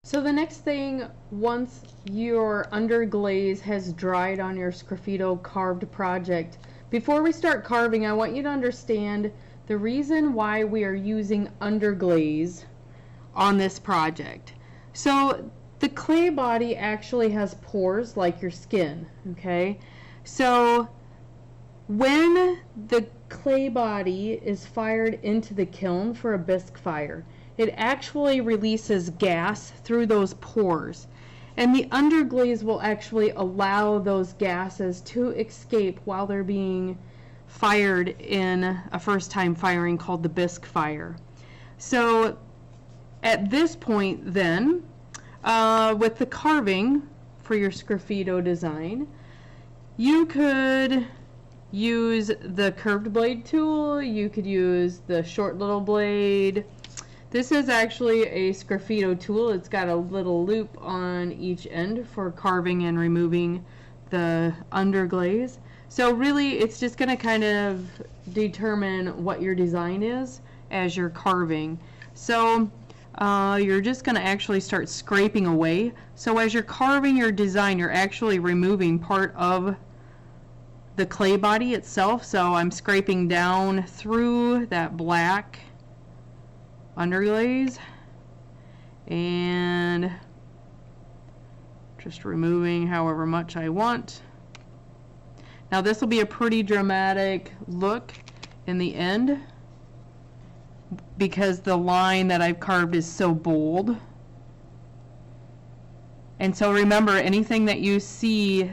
So the next thing, once your underglaze has dried on your Sgraffito carved project, before we start carving, I want you to understand the reason why we are using underglaze on this project. So the clay body actually has pores like your skin, okay? So when the clay body is fired into the kiln for a bisque fire, it actually releases gas through those pores, and the underglaze will actually allow those gases to escape while they're being fired in a first time firing called the bisque fire. So at this point then, with the carving for your Sgraffito design, you could use the curved blade tool, you could use the short little blade. This is actually a Sgraffito tool. It's got a little loop on each end for carving and removing the underglaze. So really it's just going to kind of determine what your design is as you're carving. So you're just going to actually start scraping away. So as you're carving your design, you're actually removing part of the clay body itself. So I'm scraping down through that black underglaze and just removing however much I want. Now this will be a pretty dramatic look in the end because the line that I've carved is so bold. And so remember, anything that you see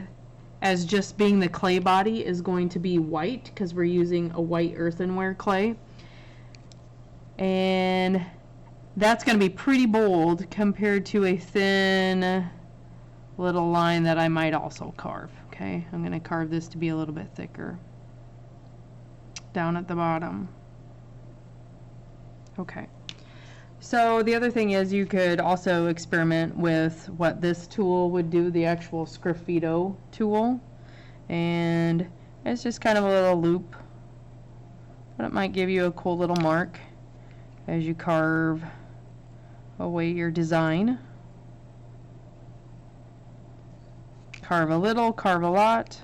as just being the clay body is going to be white because we're using a white earthenware clay. And that's going to be pretty bold compared to a thin little line that I might also carve. Okay, I'm going to carve this to be a little bit thicker down at the bottom. Okay, so the other thing is you could also experiment with what this tool would do, the actual Sgraffito tool, and it's just kind of a little loop, but it might give you a cool little mark as you carve away your design. Carve a little, carve a lot.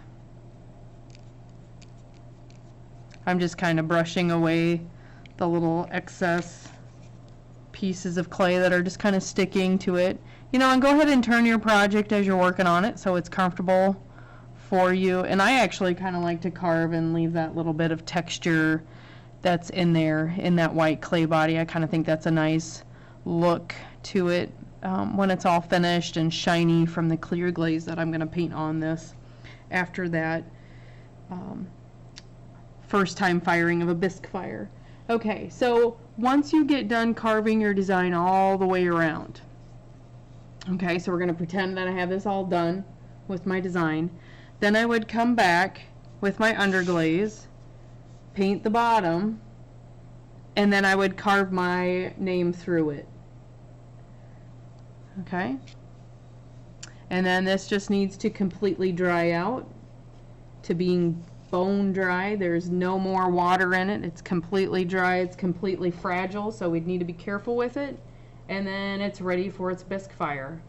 I'm just kind of brushing away the little excess pieces of clay that are just kind of sticking to it. You know, and go ahead and turn your project as you're working on it so it's comfortable for you. And I actually kind of like to carve and leave that little bit of texture that's in there in that white clay body. I kind of think that's a nice look to it when it's all finished and shiny from the clear glaze that I'm going to paint on this after that first time firing of a bisque fire. Okay, so once you get done carving your design all the way around, okay, so we're going to pretend that I have this all done with my design, then I would come back with my underglaze, paint the bottom, and then I would carve my name through it. Okay, and then this just needs to completely dry out to being bone dry. There's no more water in it. It's completely dry. It's completely fragile, so we'd need to be careful with it. And then it's ready for its bisque fire.